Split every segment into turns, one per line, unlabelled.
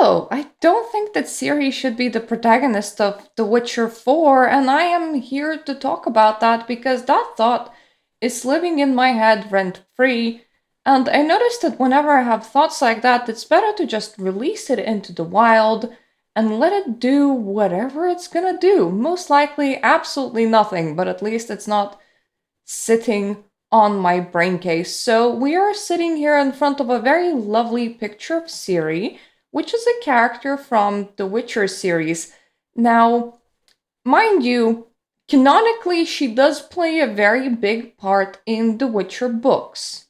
Hello, I don't think that Ciri should be the protagonist of The Witcher 4, and I am here to talk about that because that thought is living in my head rent free. And I noticed that whenever I have thoughts like that, it's better to just release it into the wild and let it do whatever it's gonna do. Most likely, absolutely nothing, but at least it's not sitting on my brain case. So we are sitting here in front of a very lovely picture of Ciri, which is a character from the Witcher series. Now, mind you, canonically, she does play a very big part in the Witcher books.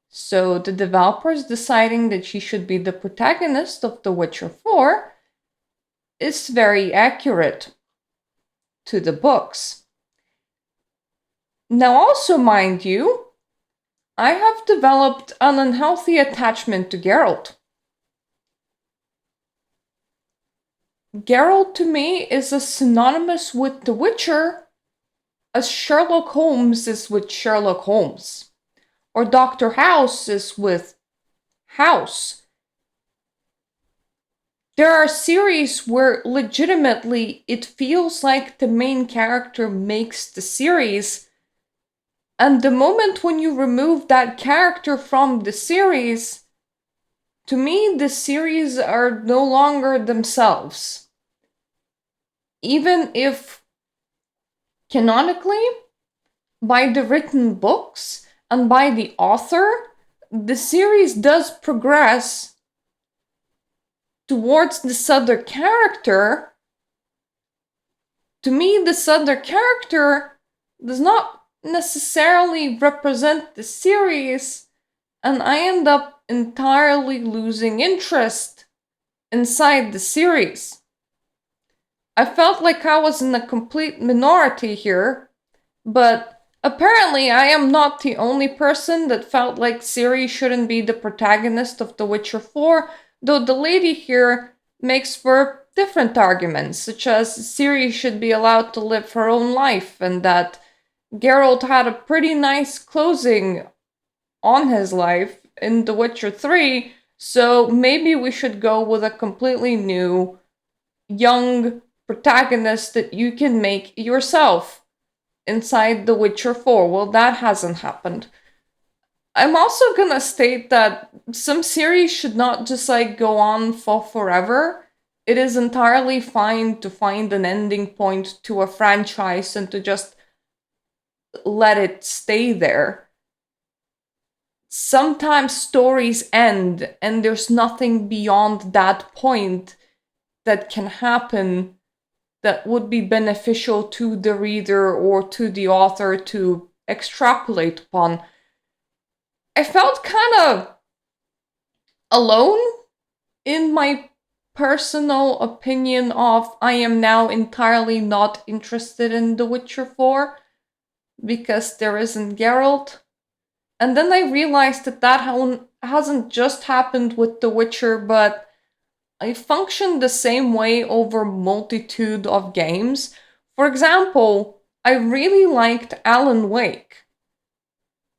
So the developers deciding that she should be the protagonist of The Witcher 4 is very accurate to the books. Now, also, mind you, I have developed an unhealthy attachment to Geralt. Geralt to me is as synonymous with The Witcher as Sherlock Holmes is with Sherlock Holmes, or Dr. House is with House. There are series where legitimately it feels like the main character makes the series, and the moment when you remove that character from the series, to me, the series are no longer themselves. Even if, canonically, by the written books and by the author, the series does progress towards this other character. To me, this other character does not necessarily represent the series, and I end up entirely losing interest inside the series. I felt like I was in a complete minority here, but apparently I am not the only person that felt like Ciri shouldn't be the protagonist of The Witcher 4, though the lady here makes for different arguments, such as Ciri should be allowed to live her own life and that Geralt had a pretty nice closing on his life in The Witcher 3, so maybe we should go with a completely new, young protagonist that you can make yourself inside The Witcher 4. Well, that hasn't happened. I'm also gonna state that some series should not just like go on for forever. It is entirely fine to find an ending point to a franchise and to just let it stay there. Sometimes stories end and there's nothing beyond that point that can happen that would be beneficial to the reader or to the author to extrapolate upon. I felt kind of alone in my personal opinion of I am now entirely not interested in The Witcher 4 because there isn't Geralt. And then I realized that that hasn't just happened with The Witcher, but I function the same way over multitude of games. For example, I really liked Alan Wake,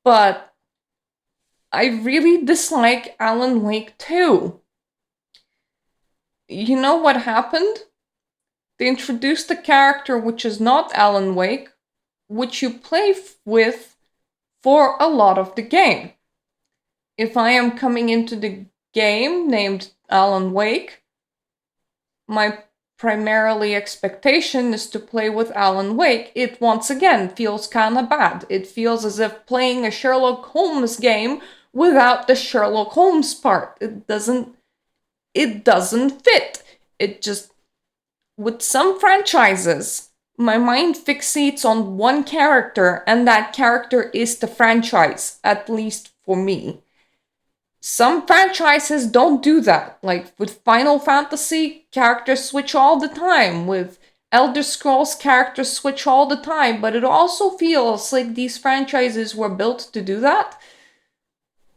but I really dislike Alan Wake 2. You know what happened? They introduced a character which is not Alan Wake, which you play with for a lot of the game. If I am coming into the game named Alan Wake, my primarily expectation is to play with Alan Wake. It once again feels kinda bad. It feels as if playing a Sherlock Holmes game without the Sherlock Holmes part. It doesn't fit. It just, with some franchises, my mind fixates on one character, and that character is the franchise, at least for me. Some franchises don't do that. Like with Final Fantasy, characters switch all the time. With Elder Scrolls, characters switch all the time. But it also feels like these franchises were built to do that.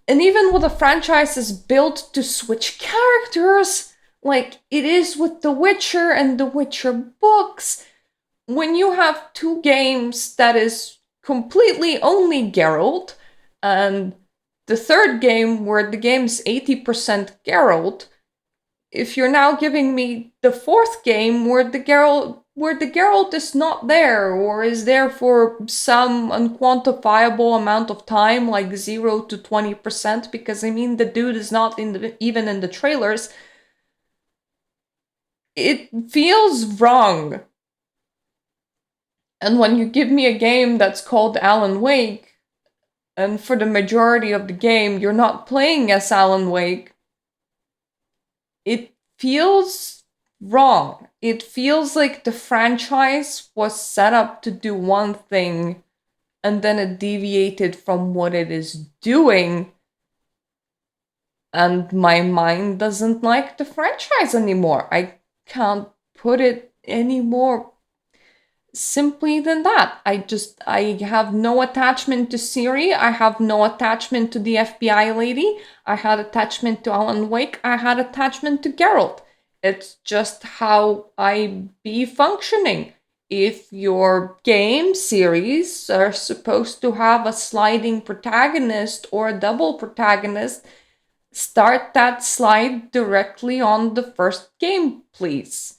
And even with a franchise is built to switch characters, like it is with The Witcher and The Witcher books, when you have two games that is completely only Geralt, and the third game where the game's 80% Geralt, if you're now giving me the fourth game where the Geralt is not there, or is there for some unquantifiable amount of time, like 0 to 20%, because I mean the dude is not even in the trailers, it feels wrong. And when you give me a game that's called Alan Wake, and for the majority of the game you're not playing as Alan Wake, it feels wrong. It feels like the franchise was set up to do one thing and then it deviated from what it is doing. And my mind doesn't like the franchise anymore. I can't put it any more simply than that. I have no attachment to Siri. I have no attachment to the FBI lady. I had attachment to Alan Wake. I had attachment to Geralt. It's just how I be functioning. If your game series are supposed to have a sliding protagonist or a double protagonist, start that slide directly on the first game, please.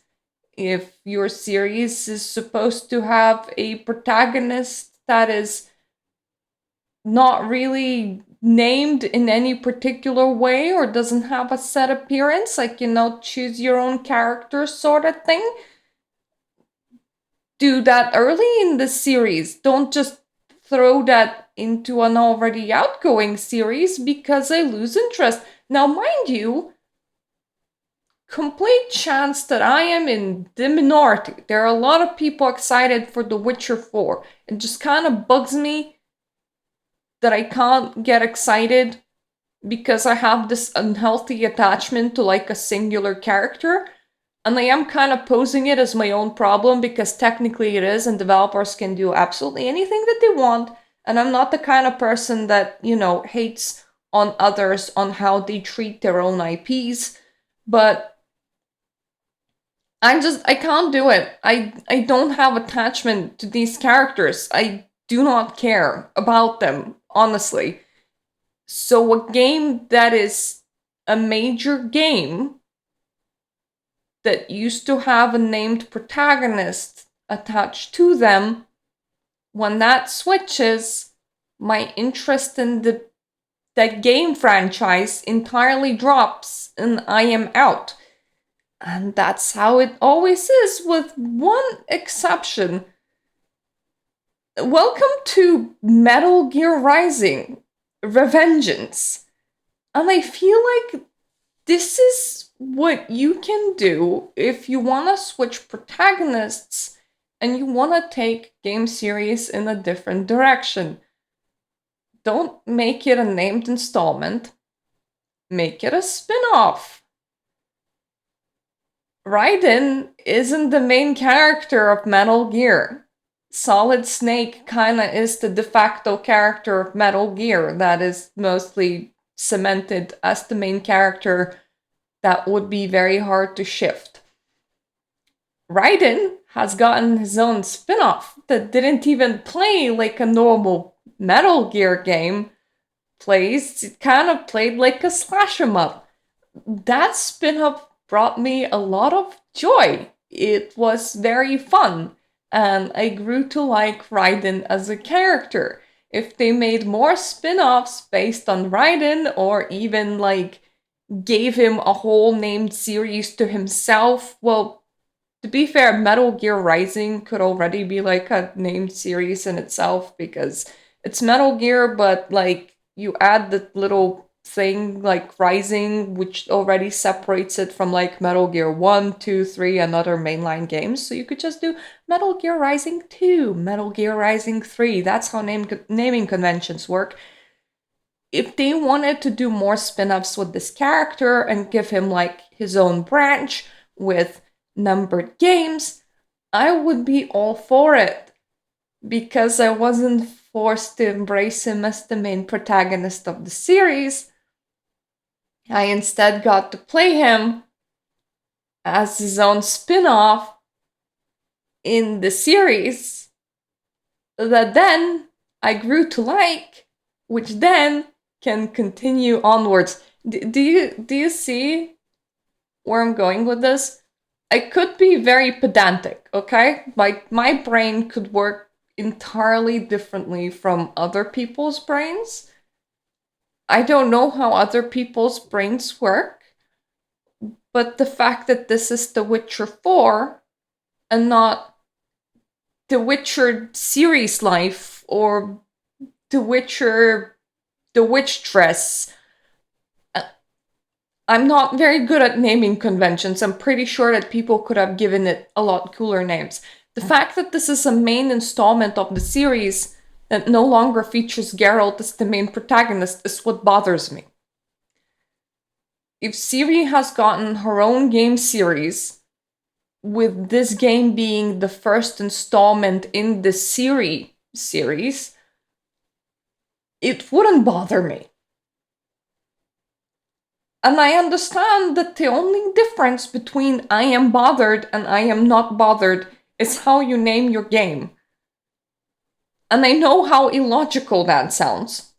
If your series is supposed to have a protagonist that is not really named in any particular way or doesn't have a set appearance, like, choose your own character sort of thing, do that early in the series. Don't just throw that into an already outgoing series, because I lose interest. Now, mind you, complete chance that I am in the minority. There are a lot of people excited for The Witcher 4. It just kind of bugs me that I can't get excited because I have this unhealthy attachment to like a singular character. And I am kind of posing it as my own problem, because technically it is, and developers can do absolutely anything that they want. And I'm not the kind of person that, hates on others on how they treat their own IPs. But I can't do it. I don't have attachment to these characters. I do not care about them, honestly. So a game that is a major game that used to have a named protagonist attached to them, when that switches, my interest in that game franchise entirely drops and I am out. And that's how it always is, with one exception. Welcome to Metal Gear Rising Revengeance. And I feel like this is what you can do if you want to switch protagonists and you want to take game series in a different direction. Don't make it a named installment. Make it a spin-off. Raiden isn't the main character of Metal Gear. Solid Snake kinda is the de facto character of Metal Gear that is mostly cemented as the main character that would be very hard to shift. Raiden has gotten his own spin-off that didn't even play like a normal Metal Gear game plays. It kind of played like a slash 'em up. That spin-off brought me a lot of joy. It was very fun, and I grew to like Raiden as a character. If they made more spin-offs based on Raiden, or even like gave him a whole named series to himself, well, to be fair, Metal Gear Rising could already be like a named series in itself, because it's Metal Gear, but like you add the little thing like Rising, which already separates it from like Metal Gear 1, 2, 3, and other mainline games. So you could just do Metal Gear Rising 2, Metal Gear Rising 3. That's how naming conventions work. If they wanted to do more spin-offs with this character and give him like his own branch with numbered games, I would be all for it, because I wasn't forced to embrace him as the main protagonist of the series. I instead got to play him as his own spin-off in the series that then I grew to like, which then can continue onwards. Do you see where I'm going with this. I could be very pedantic, okay? Like, my brain could work entirely differently from other people's brains. I don't know how other people's brains work, but the fact that this is The Witcher 4 and not The Witcher series life or The Witcher, The Witch Dress. I'm not very good at naming conventions. I'm pretty sure that people could have given it a lot cooler names. The fact that this is a main installment of the series that no longer features Geralt as the main protagonist is what bothers me. If Ciri has gotten her own game series, with this game being the first installment in the Ciri series, it wouldn't bother me. And I understand that the only difference between I am bothered and I am not bothered is how you name your game. And I know how illogical that sounds.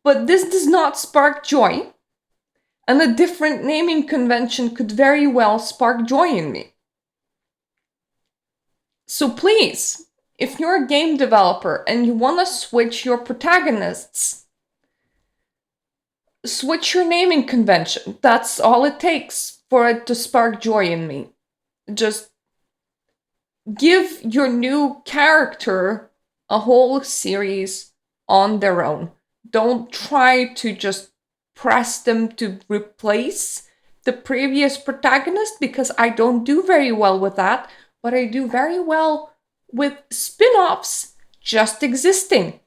But this does not spark joy. And a different naming convention could very well spark joy in me. So please, if you're a game developer and you want to switch your protagonists, switch your naming convention. That's all it takes for it to spark joy in me. Just give your new character a whole series on their own. Don't try to just press them to replace the previous protagonist, because I don't do very well with that, but I do very well with spin-offs just existing.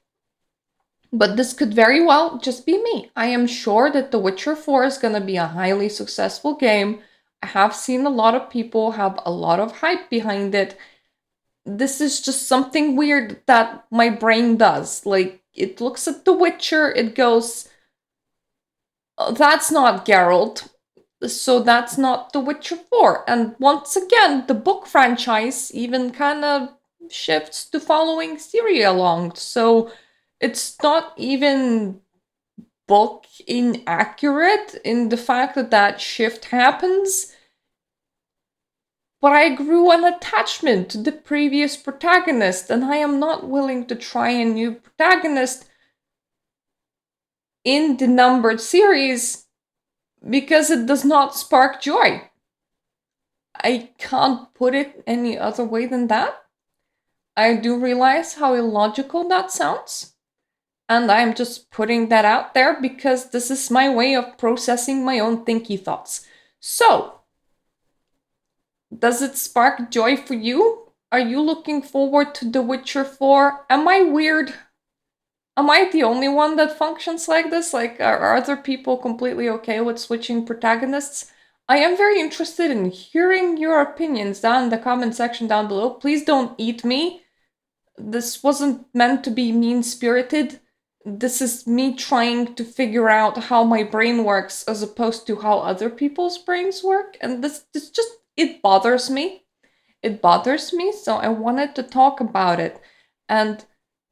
But this could very well just be me. I am sure that The Witcher 4 is going to be a highly successful game. I have seen a lot of people have a lot of hype behind it. This is just something weird that my brain does. Like, it looks at The Witcher, it goes, oh, that's not Geralt, so that's not The Witcher 4. And once again, the book franchise even kind of shifts to following Ciri along. So it's not even book inaccurate in the fact that that shift happens. But I grew an attachment to the previous protagonist, and I am not willing to try a new protagonist in the numbered series because it does not spark joy. I can't put it any other way than that. I do realize how illogical that sounds, and I'm just putting that out there because this is my way of processing my own thinky thoughts. So, does it spark joy for you? Are you looking forward to The Witcher 4? Am I weird? Am I the only one that functions like this? Like, are other people completely okay with switching protagonists? I am very interested in hearing your opinions down in the comment section down below. Please don't eat me. This wasn't meant to be mean-spirited. This is me trying to figure out how my brain works as opposed to how other people's brains work. And this just, it bothers me. It bothers me, so I wanted to talk about it. And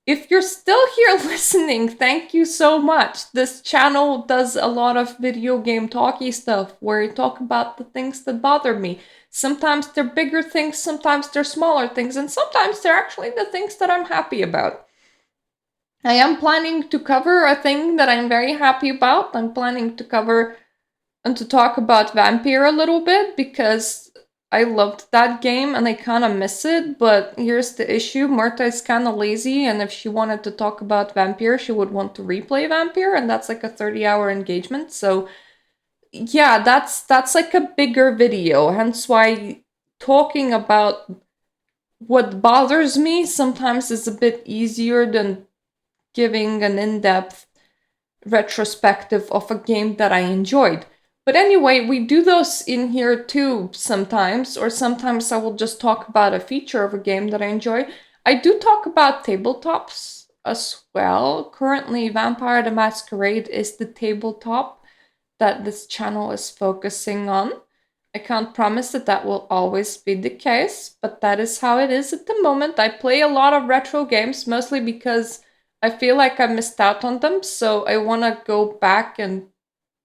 if you're still here listening, thank you so much. This channel does a lot of video game talky stuff where I talk about the things that bother me. Sometimes they're bigger things, sometimes they're smaller things, and sometimes they're actually the things that I'm happy about. I am planning to cover a thing that I'm very happy about. I'm planning to cover and to talk about Vampire a little bit because I loved that game and I kind of miss it. But here's the issue. Mirta is kind of lazy, and if she wanted to talk about Vampire, she would want to replay Vampire, and that's like a 30-hour engagement. So yeah, that's like a bigger video. Hence why talking about what bothers me sometimes is a bit easier than giving an in-depth retrospective of a game that I enjoyed. But anyway, we do those in here too sometimes, or sometimes I will just talk about a feature of a game that I enjoy. I do talk about tabletops as well. Currently, Vampire the Masquerade is the tabletop that this channel is focusing on. I can't promise that that will always be the case, but that is how it is at the moment. I play a lot of retro games, mostly because I feel like I missed out on them, so I want to go back and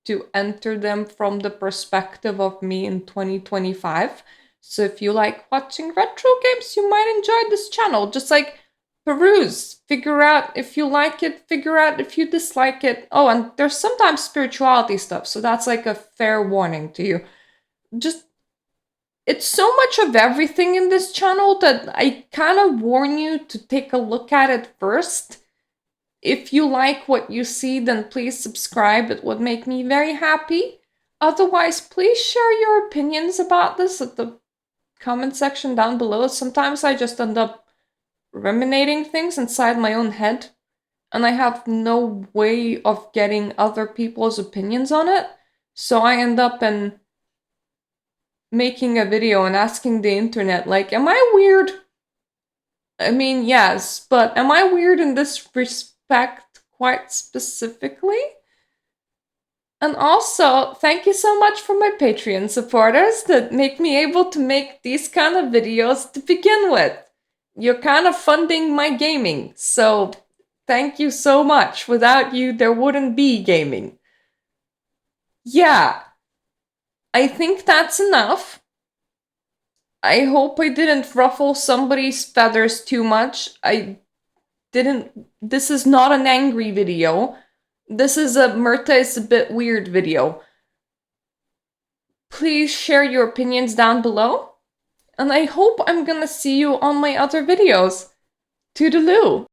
to enter them from the perspective of me in 2025. So if you like watching retro games, you might enjoy this channel. Just like peruse, figure out if you like it, figure out if you dislike it. Oh, and there's sometimes spirituality stuff, so that's like a fair warning to you. Just it's so much of everything in this channel that I kind of warn you to take a look at it first. If you like what you see, then please subscribe. It would make me very happy. Otherwise, please share your opinions about this at the comment section down below. Sometimes I just end up ruminating things inside my own head, and I have no way of getting other people's opinions on it. So I end up in making a video and asking the internet, like, am I weird? I mean, yes, but am I weird in this respect quite specifically? And also, thank you so much for my Patreon supporters that make me able to make these kind of videos to begin with. You're kind of funding my gaming, so thank you so much. Without you, there wouldn't be gaming. Yeah, I think that's enough. I hope I didn't ruffle somebody's feathers too much. I didn't. This is not an angry video. This is a Mirta is a bit weird video. Please share your opinions down below. And I hope I'm gonna see you on my other videos. Toodaloo!